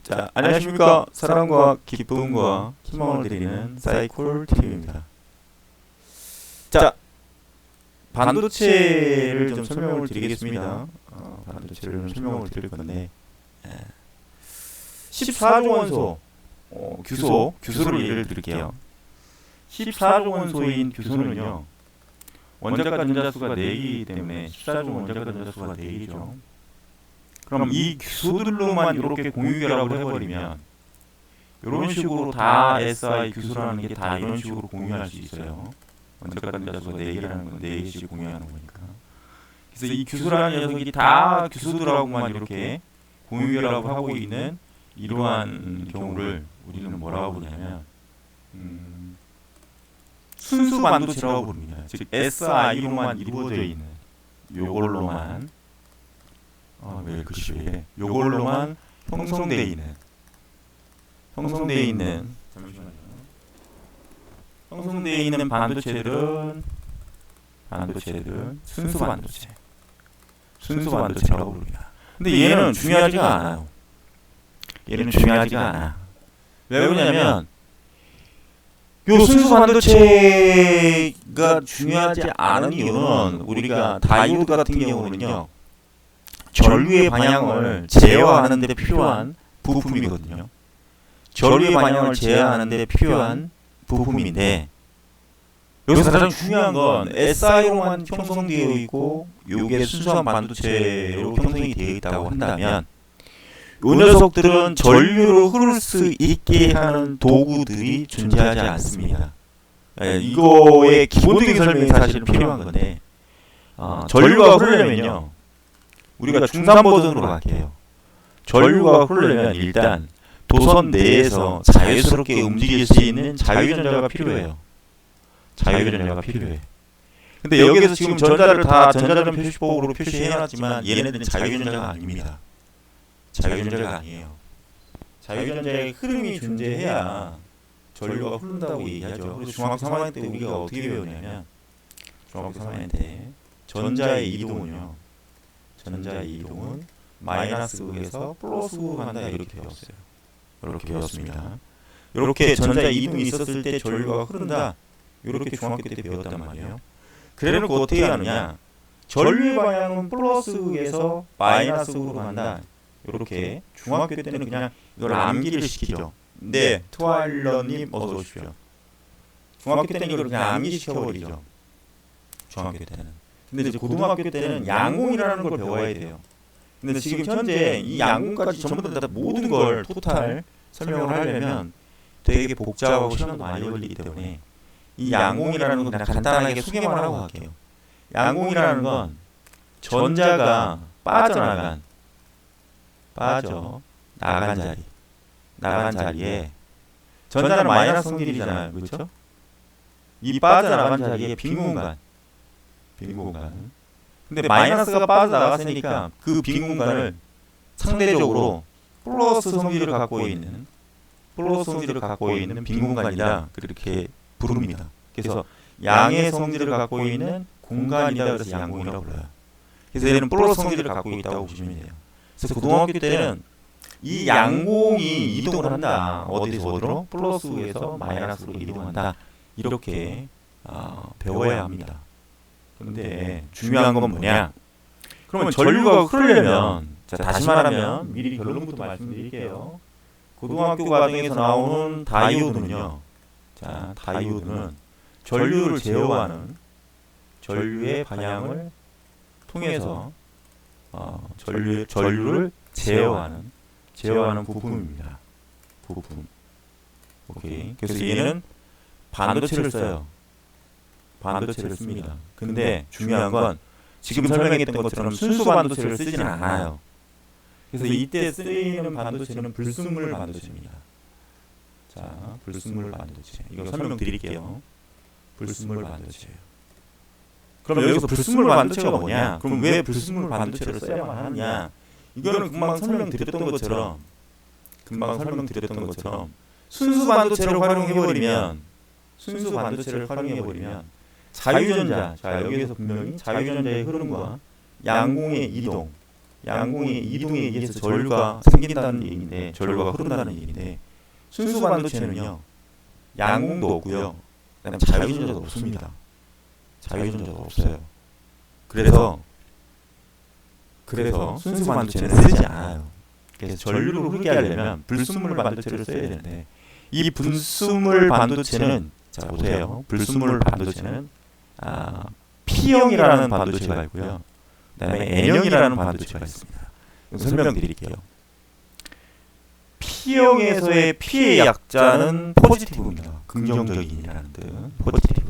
자, 안녕하십니까. 사랑과 기쁨과 희망을 드리는 사이콜 TV입니다. 자, 반도체를 좀 설명을 드리겠습니다. 반도체를 좀 설명을 드릴 건데, 14조 원소 규소를 예를 들게요. 14조 원소인 규소는요, 원자과 전자수가 4개이기 때문에 14조 원자과 전자수가 4개죠. 그럼 이 규소들로만 이렇게 공유결합을 해버리면 이런 식으로 다 SI 규소라는 게 다 이런 식으로 공유할 수 있어요. 원자과 전자수가 4개라는 건 4개씩 공유하는 거니까. 그래서 이 규소라는 녀석이 다 규소들하고만 이렇게 공유결합을 하고 있는 이러한 경우를 우리는 뭐라고 부르냐면 순수 반도체라고 부릅니다. 즉 SI로만 이루어져 있는 요걸로만 왜 글씨 왜 이래? 요걸로만 형성되어 있는 잠시만요. 형성되어 있는 반도체들은 순수 반도체라고 부릅니다. 근데 얘는 중요하지가 않아요. 왜 그러냐면 요 순수 반도체가 중요하지 않은 이유는 우리가 다이오드 같은 경우는요, 전류의 방향을 제어하는 데 필요한 부품이거든요. 전류의 방향을 제어하는 데 필요한 부품인데, 여기서 가장 중요한 건 SI로만 형성되어 있고 요게 순수한 반도체로 형성이 되어 있다고 한다면, 요 녀석들은 전류로 흐를 수 있게 하는 도구들이 존재하지 않습니다. 이거의 기본적인 설명이 사실은 필요한 건데, 전류가 흐르려면요, 우리가 중산 버전으로 갈게요. 전류가 흐르려면 일단 도선 내에서 자유스럽게 움직일 수 있는 자유전자가 필요해요. 근데 여기서 지금 전자를 다 전자전 표시법으로 표시해놨지만 얘네들은 자유전자가 아닙니다. 자유전자가 아니에요. 자유전자의 흐름이 존재해야 전류가 흐른다고 얘기하죠. 그래서 중학교 3학년 때 우리가 어떻게 배우냐면, 중학교 3학년 때 전자의 이동은 마이너스 극에서 플러스 극 간다 이렇게 배웠습니다. 이렇게 전자 이동이 있었을 때 전류가 흐른다, 이렇게 중학교 때 배웠단 말이에요. 그래놓고 어떻게 하느냐, 전류의 방향은 플러스 극에서 마이너스 극으로 간다, 이렇게 중학교 때는 그냥 이걸 암기를 시키죠. 네, 트와일러님 어서 오십시오. 중학교 때는 이걸 그냥 암기 시켜버리죠. 중학교 때는. 근데 이제 고등학교 때는 양공이라는 걸 배워야 돼요. 근데 지금 현재 이 양공까지 전부 다 모든 걸 토탈 설명을 하려면 되게 복잡하고 시간도 많이 걸리기 때문에 이 양공이라는 건 그냥 간단하게 소개만 하고 갈게요. 양공이라는 건 전자가 빠져나간 자리에, 전자는 마이너스 성질이잖아요, 그렇죠? 이 빠져나간 자리에 빈 공간. 근데 마이너스가 빠져나갔으니까 그 빈 공간을 상대적으로 플러스 성질을 갖고 있는 빈 공간이다, 그렇게 부릅니다. 그래서 양의 성질을 갖고 있는 공간이다, 그래서 양공이라고 불러요. 그래서 얘는 플러스 성질을 갖고 있다고 보시면 돼요. 그래서 고등학교 때는 이 양공이 이동을 한다, 어디서 어디로? 플러스에서 마이너스로 이동한다, 이렇게 배워야 합니다. 근데 중요한 건 뭐냐? 그러면 전류가 흐르려면, 자, 다시 말하면 미리 결론부터 말씀드릴게요. 고등학교 과정에서 나오는 다이오드는요, 자, 다이오드는 전류를 제어하는, 전류의 방향을 통해서 전류를 제어하는 부품입니다. 오케이. 그래서 얘는 반도체를 써요. 반도체를 씁니다. 근데 중요한 건 지금 설명했던 것처럼 순수 반도체를 쓰지는 않아요. 그래서 이때 쓰이는 반도체는 불순물 반도체입니다. 자, 불순물 반도체. 이거 설명드릴게요. 불순물 반도체예요. 그럼 여기서 불순물 반도체가 뭐냐? 그럼 왜 불순물 반도체를 써야만 하느냐? 이거는 금방 설명드렸던 것처럼 순수 반도체를 활용해버리면 자유전자, 자, 여기에서 분명히 자유전자의 흐름과 양공의 양궁의 이동에 의해서 전류가 생긴다는 얘기인데, 전류가 흐른다는 얘기인데, 순수 반도체는요 양궁도 없고요, 그다음에 자유전자도 없습니다. 자유전자도 없어요. 그래서 순수 반도체는 쓰지 않아요. 그래서 전류를 흐르게 하려면 불순물 반도체를 써야 되는데, 이 불순물 반도체는, 자 보세요, 불순물 반도체는 P형이라는 반도체가 있고요, 그 다음에 N형이라는 반도체가 있습니다. 설명드릴게요. P형에서의 P의 약자는 포지티브입니다. 긍정적인이라는 뜻, 포지티브.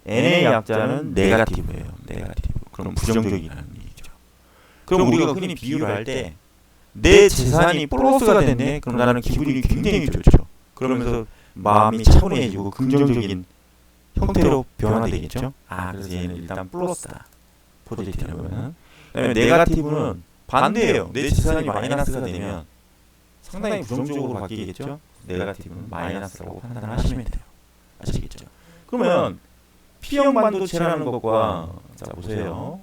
N의 약자는 네거티브예요. 네거티브. 그럼 부정적이라는 얘기죠. 그럼 우리가 흔히 비유를 할 때, 내 재산이 플러스가 됐네, 그럼 나는 기분이 굉장히 좋죠. 그러면서 마음이 차분해지고 긍정적인 형태로 변화되겠죠. 그래서 얘는 일단 플러스다, 포지티브는. 그다음에 네거티브는 반대예요. 내 재산이 마이너스가 되면 상당히 부정적으로 바뀌겠죠. 네거티브는 마이너스라고 판단하시면 돼요. 아시겠죠? 그러면 P형 반도체라는 것과, 자 보세요,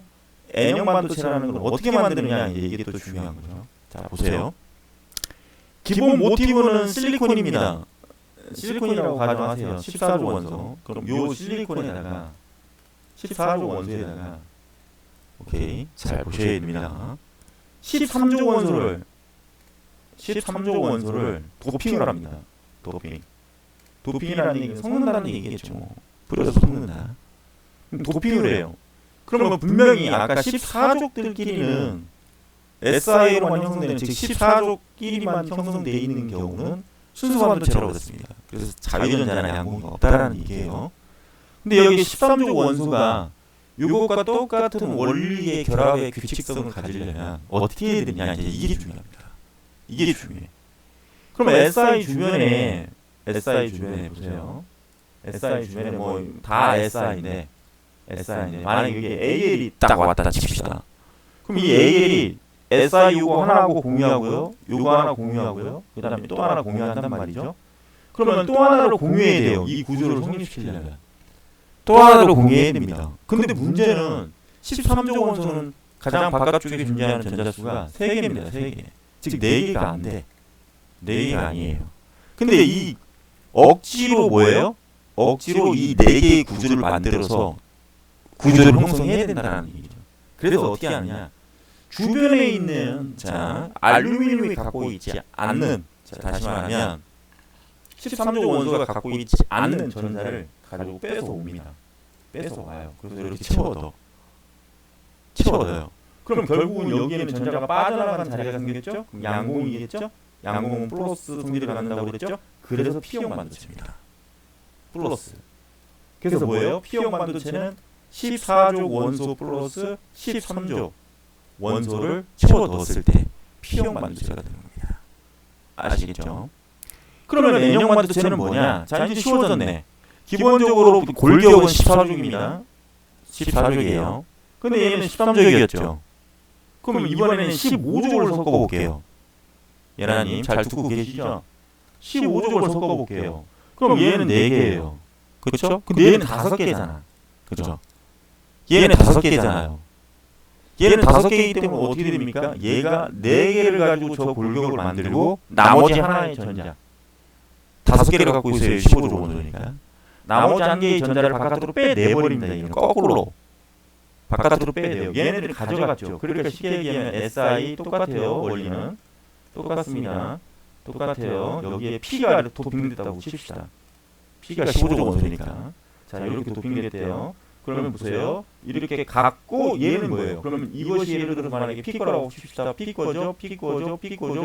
N형 반도체라는 건 어떻게 만드느냐, 이게 또 중요한 거죠. 자 보세요. 기본 모티브는 실리콘입니다. 실리콘이라고 가정하세요. 14조 원소. 그럼 요 실리콘에다가 14조 원소에다가, 오케이, 잘 보셔야 됩니다. 13조 원소를 도핑을 합니다. 도핑이라는 얘기는 섞는다는 얘기겠죠. 뭐. 뿌려서 섞는다. 도핑을 해요. 그러면 분명히 아까 14족들끼리는 SiA로만 형성되는, 즉 14족끼리만 형성되어 있는 경우는 순수 반도체라고 했습니다. 그래서 자유전자나 양궁이 없다라는 얘기예요. 근데 여기 13족 원소가 이것과 똑같은 원리의 결합의 규칙성을 가지려면 어떻게 해야 되냐, 이제 이게 중요합니다. 이게 중요해. 그럼 SI 주변에 보세요. SI 주변에 뭐 다 SI인데 만약에 여기 AL이 딱 왔다 칩시다. 그럼 이 AL이 SI 요거 하나하고 공유하고요, 요거 하나 공유하고요, 그 다음에 또 하나 공유한단 말이죠. 그러면 또 하나를 공유해야 돼요. 이 구조를 성립시키려면 또 하나를 공유해야 됩니다. 근데 문제는 13조 원소는 가장 바깥쪽에 존재하는 전자수가 3개입니다. 3개. 즉 4개가 안 돼. 4개가 아니에요. 근데 이 억지로 뭐예요? 억지로 이 4개의 구조를 만들어서 구조를 형성해야 된다는 얘기죠. 그래서 어떻게 하느냐? 주변에 있는, 자, 알루미늄이 갖고 있지 않는, 자, 다시 말하면 13조 원소가 갖고 있지 않는 전자를 가지고 뺏어 옵니다. 뺏어 와요. 그래서 이렇게 채워둬요. 그럼 결국은 여기에는 전자가 빠져나가는 자리가 생겼죠? 그럼 양공이겠죠? 양공은 플러스 성질을 갖는다고 그랬죠? 그래서 P형 반도체입니다. 플러스. 그래서 뭐예요? P형 반도체는 14조 원소 플러스 13조 원소를 채워넣었을 때 P형 반도체가 되는 겁니다. 아시겠죠? 그러면 N형 반도체는 뭐냐? 자, 이제 쉬워졌네. 기본적으로 골격은 14족입니다. 14족이에요. 근데 얘는 13족이었죠. 그럼 이번에는 15족을 섞어볼게요. 예나님 잘 듣고 계시죠? 15족을 섞어볼게요. 그럼 얘는 4개예요. 그렇죠? 근데 얘는 5개잖아. 그렇죠? 얘는 5개잖아요. 얘는 5개이기 때문에 어떻게 됩니까? 얘가 4개를 가지고 저 골격을 만들고 나머지 하나의 전자 5개를 갖고 있어요. 15조 원소니까. 나머지 1개의 전자를 바깥으로 빼내버립니다. 얘는 거꾸로 바깥으로 빼내요. 얘네들이 가져갔죠. 그러니까 쉽게 얘기하면 SI 똑같아요. 원리는 똑같습니다. 똑같아요. 여기에 P가 도핑됐다고 칩시다. P가 15조 원소니까. 자, 이렇게 도핑됐대요. 그러면 보세요. 이렇게 갖고 얘는 뭐예요? 그러면 이것이 예를 들어서 만약에 P 거라고 칩시다. P 거죠.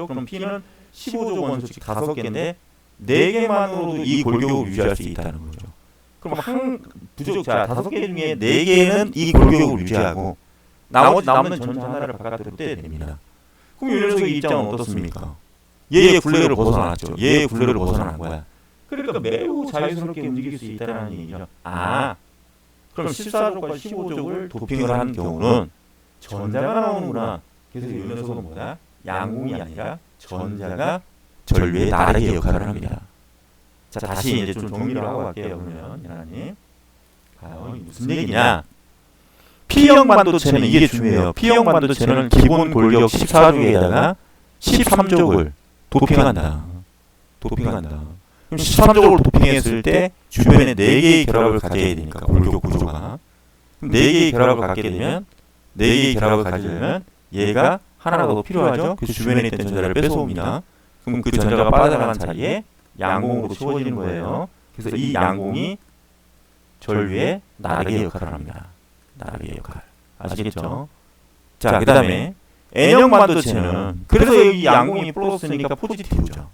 그럼 P는 15조 원소 즉 5개인데 4개만으로도 이 골격을 유지할 수 있다는 거죠. 그럼 자, 5개 중에 4개는 이 골격을 유지하고 나머지 남는 전자 하나를 바깥으로 떼냅니다. 그럼 이 녀석의 입장은 어떻습니까? 얘의 굴레를 벗어났죠. 얘의 굴레를 벗어난 거야. 그러니까 매우 자유스럽게 움직일 수 있다는 얘기죠. 그럼 14족과 15족을 도핑을 한 경우는 전자가 나오는구나. 그래서 이 녀석은 뭐다? 양궁이 아니라 전자가 전류의 나르게 역할을 합니다. 자, 다시 이제 좀 정리를 하고 갈게요. 그러면 하나님, 무슨 얘기냐? P형 반도체는 이게 중요해요. P형 반도체는 기본 골격 14족에다가 13족을 도핑한다. 그럼 13족을 도핑했을 때 주변에 4개의 결합을 가져야 되니까 골격 구조가. 그럼 4개의 결합을 갖게 되면 4개의 결합을 가지려면 얘가 하나가 더 필요하죠. 그래서 주변에 있던 전자를 뺏어옵니다. 그럼 그 전자가 빠져나간 자리에 양공으로 채워지는 거예요. 그래서 이 양공이 전류의 나르게 역할을 합니다. 나르게 역할. 아시겠죠? 자, 그 다음에 N형 반도체는 그래서 여기 양공이 플러스니까 포지티브죠.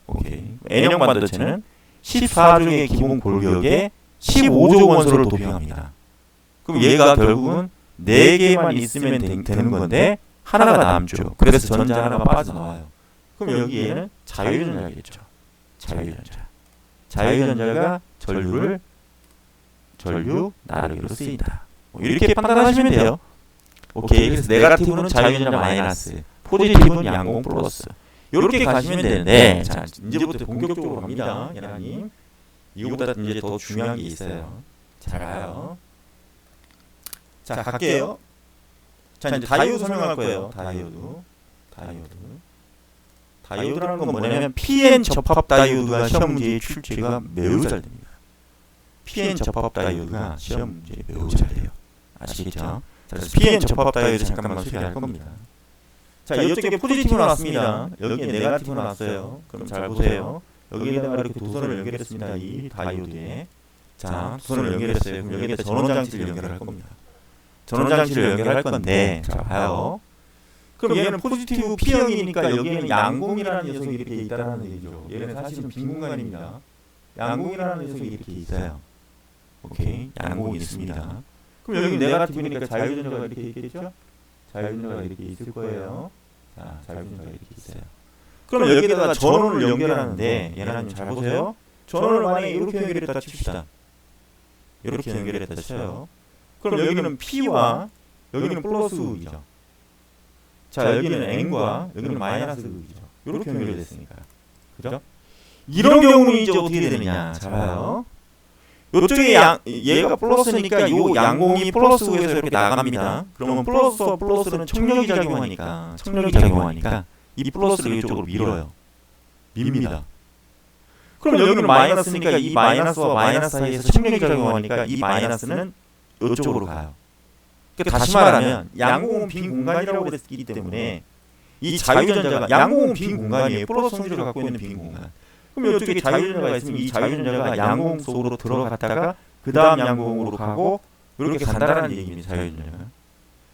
오케이. N형 반도체는 14종의 기본 골격에 15조 원소를 도핑합니다. 그럼 얘가 결국은 4개만 있으면 되는 건데 하나가 남죠. 그래서 전자 하나가 빠져나와요. 그럼 여기에는 자유전자겠죠. 자유전자가 전류 나르기로 쓰인다. 이렇게 판단하시면 돼요. 오케이. 그래서 네가티브는 자유전자 마이너스, 포지티브는 양공 플러스. 이렇게 가시면 되는데, 자, 이제부터 본격적으로 갑니다. 예나님. 이거보다 이제 더 중요한 게 있어요. 잘 봐요. 자, 갈게요. 자, 이제 다이오드 설명할 거예요. 다이오드라는 건 뭐냐면 PN 접합 다이오드가 시험 문제의 출제가 매우 잘 됩니다. PN 접합 다이오드가 시험 문제에 매우 잘 돼요. 아시겠죠? 자, 그래서 PN 접합 다이오드 잠깐만 소개할 겁니다. 자, 이쪽에 포지티브 나왔습니다. 여기에 네가티브 나왔어요. 그럼 잘 보세요. 여기에다가 이렇게 도선을 연결했습니다. 이 다이오드에. 자, 도선을 연결했어요. 그럼 여기에다 전원장치를 연결할 겁니다. 전원장치를 연결할 건데, 자, 봐요. 그럼 얘는 포지티브 P형이니까 여기에는 양공이라는 녀석이 이렇게 있다는 얘기죠. 얘는 사실은 빈 공간입니다. 양공이라는 녀석이 이렇게 있어요. 오케이. 양공이 있습니다. 그럼 여기 네가티브니까 자유전자가 이렇게 있겠죠? 자유전자가 이렇게 있을 거예요. 자, 자유전자가 이렇게 있어요. 그럼 여기에다가 전원을 연결하는데, 얘는 잘 보세요. 전원을 만약에 이렇게 연결했다 칩시다. 이렇게 연결했다 쳐요. 그럼 여기는 P와 여기는 플러스 극이죠. 자, 여기는 N과 여기는 마이너스 극이죠. 이렇게 연결이 됐으니까. 그죠? 이런 경우는 이제 어떻게 되느냐. 자, 봐요. 요쪽에 얘가 플러스니까 요 양공이 플러스에서 이렇게 나갑니다. 그러면 플러스와 플러스는 청력이 작용하니까 이 플러스를 이쪽으로 밀어요. 밉니다. 그럼 여기는 마이너스니까 이 마이너스와 마이너스 사이에서 청력이 작용하니까 이 마이너스는 이쪽으로 가요. 그러니까 다시 말하면 양공은 빈 공간이라고 했기 때문에 이 자유전자가 양공은 빈 공간이에요. 플러스 성질을 갖고 있는 빈 공간. 그럼 이쪽에 자유전자가 있으면 이 자유전자가 양공 속으로 들어갔다가 그 다음 양공으로 가고 이렇게 간다라는 얘기입니다. 자유전자가.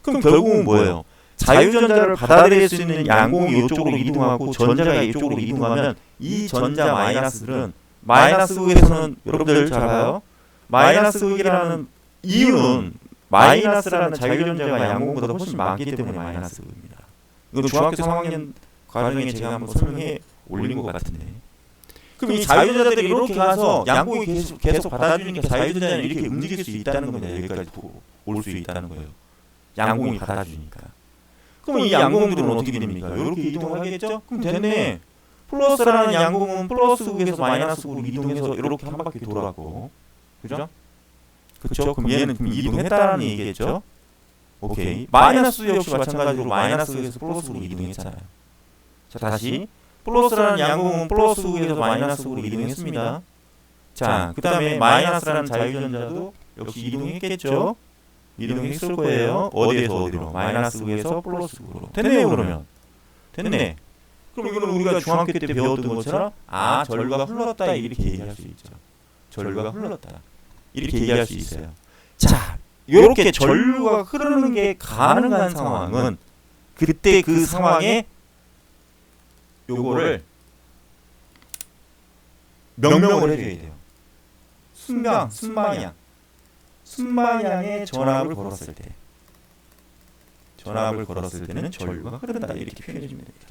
그럼 결국은 뭐예요? 자유전자를 받아들일 수 있는 양공이 이쪽으로 이동하고 전자가 이쪽으로 이동하면 이 전자 마이너스들은 마이너스 극에서는 여러분들 잘 봐요. 마이너스 극이라는 이유는 마이너스라는 자유전자가 양공보다 훨씬 많기 때문에 마이너스 극입니다. 이건 중학교 3학년 과정에 제가 한번 설명해 올린 것 같은데. 그럼 이 자유전자들이 이렇게 가서 양공이 계속 받아주니까 자유전자는 이렇게 움직일 수 있다는 겁니다. 여기까지 올 수 있다는 거예요. 양공이 받아주니까. 그럼 이 양공들은 어떻게 됩니까? 이렇게 이동을 하겠죠? 그럼 됐네. 플러스라는 양공은 플러스 극에서 마이너스 극으로 이동해서 이렇게 한 바퀴 돌았고, 그죠? 그렇죠? 그럼 얘는 이동했다는 얘기겠죠? 오케이. 마이너스 역시 마찬가지로 마이너스 극에서 플러스 극으로 이동했잖아요. 자, 다시 플러스라는 양공은 플러스 극에서 마이너스 극으로 이동했습니다. 자, 그 다음에 마이너스라는 자유전자도 역시 이동했겠죠? 이동했을 거예요. 어디에서 어디로? 마이너스 극에서 플러스 극으로. 됐네요, 그러면. 됐네. 그럼 이거는 우리가 중학교 때 배웠던 것처럼 전류가 흘렀다 이렇게 얘기할 수 있죠. 전류가 흘렀다 이렇게 얘기할 수 있어요. 자, 이렇게 전류가 흐르는 게 가능한 상황은 그때 그 상황에 요거를 명명을 해줘야 돼요. 순방향의 전압을 걸었을 때. 전압을 걸었을 때는 전류가 흐른다 이렇게 표현해주면 됩니다.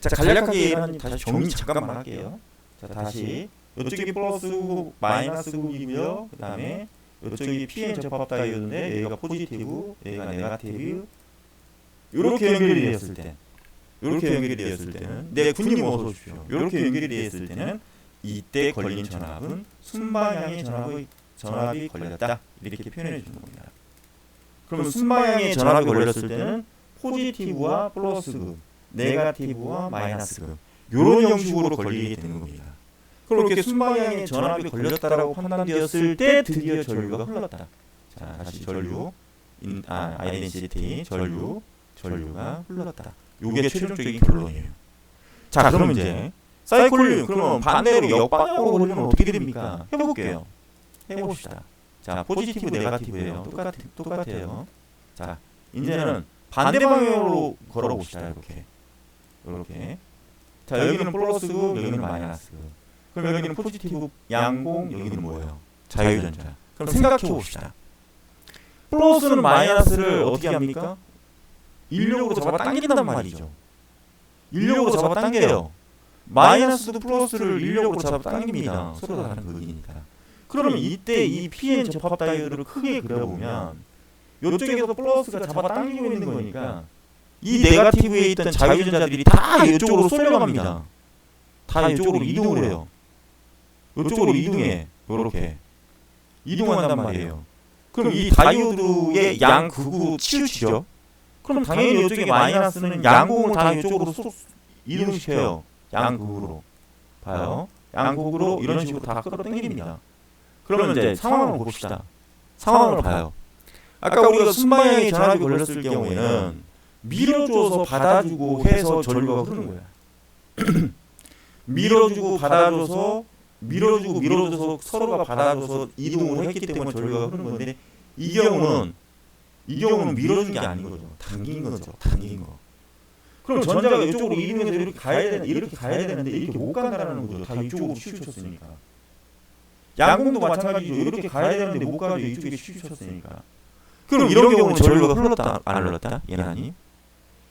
자, 간략하게 얘기하면 다시 정리 잠깐만 할게요. 자, 다시 이쪽이 플러스고 마이너스 극이고요. 그 다음에 이쪽이 PN 접합 다이오드인데 얘가 포지티브, 얘가 네가티브. 이렇게 연결이 되었을 때, 네, 군님 어서 오십시오. 이렇게 연결이 되었을 때는 이때 걸린 전압은 순방향의 전압이 걸렸다 이렇게 표현해 주는 겁니다. 그러면 순방향의 전압이 걸렸을 때는 포지티브와 플러스급, 네가티브와 마이너스급 이런 형식으로 걸리게 되는 겁니다. 그렇게 순방향의 전압이 걸렸다라고 판단되었을 때 드디어 전류가 흘렀다. 자, 다시 전류, 아이덴시티, 전류가 흘렀다. 요게 최종적인 결론이에요. 자, 그럼 이제 사이클링, 그러면 반대로 역방향으로 걸리면 어떻게 됩니까? 해볼게요. 해봅시다. 자, 포지티브, 네가티브예요. 똑같아요. 자, 이제는 반대 방향으로 걸어봅시다. 이렇게. 자, 여기는 플러스고 여기는 마이너스고. 그럼 여기는 포지티브 양공, 여기는 뭐예요? 자유전자. 그럼 생각해 봅시다. 플러스는 마이너스를 어떻게 합니까? 인력으로 잡아당긴단 말이죠. 인력으로 잡아당겨요. 마이너스도 플러스를 인력으로 잡아당깁니다. 서로 다른 극이니까. 그러면 이때 이 PN 접합 다이오드를 크게 그려보면 이쪽에서 플러스가 잡아당기고 있는 거니까 이 네거티브에 있던 자유전자들이 다 이쪽으로 쏠려갑니다. 다 이쪽으로 이동을 해요. 이쪽으로 이동해. 요렇게 이동한단 말이에요. 그럼 이 다이오드의 양극으로 치우치죠. 그럼 당연히 이쪽에 마이너스는 양극을 다 이쪽으로 이동시켜요. 양극으로. 봐요. 양극으로 이런 식으로 다 끌어당깁니다. 그러면 이제 상황을 봅시다. 상황을 봐요. 아까 우리가 순방향의 전압이 걸렸을 경우에는 밀어줘서 받아주고 해서 전류가 흐르는 거야. 밀어주고 받아줘서 밀어줘서 서로가 받아줘서 이동을 했기 때문에 전류가 흐르는 건데 이 경우는 밀어준 게 아닌 거죠. 당긴 거죠. 당긴 거. 그럼 전자가 이쪽으로 이동해서 이렇게 가야 되는데 이렇게 못 간다라는 거죠. 다 이쪽으로 치우쳤으니까. 양공도 마찬가지죠. 이렇게 가야 되는데 못 가죠. 이쪽에 치우쳤으니까. 그럼 이런 경우는 전류가 흘렀다 안 흘렀다? 예나님?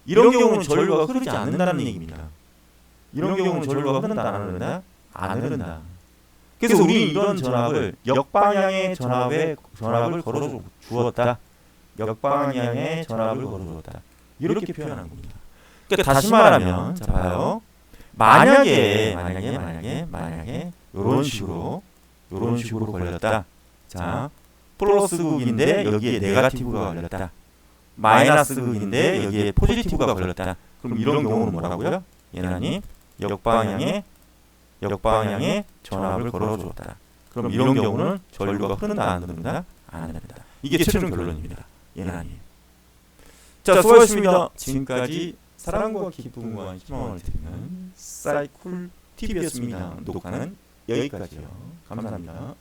이런 경우는 전류가 흐르지 않는다는 얘기입니다. 이런 경우는 전류가 흐른다 안 흐른다? 안 흐른다. 그래서 우리 이런 전압을 역방향의 전압을 걸어 주었다. 역방향의 전압을 걸어 주었다. 이렇게 표현하는 겁니다. 그러니까 다시 말하면 자 봐요. 만약에 이런 식으로 걸렸다. 자, 플러스 극인데 여기에 네거티브가 걸렸다. 마이너스 극인데 여기에 포지티브가 걸렸다. 그럼 이런 경우는 뭐라고요? 예나님 역방향의 전압을 걸어주었다. 그럼 이런 경우는 전류가 흐른다 안 흐른다? 안 흐른다. 이게 최종 결론입니다. 예나님. 자, 수고하셨습니다. 지금까지 사랑과 기쁨과 희망을 드리는 사이클 TV였습니다. 녹화는 여기까지요. 감사합니다.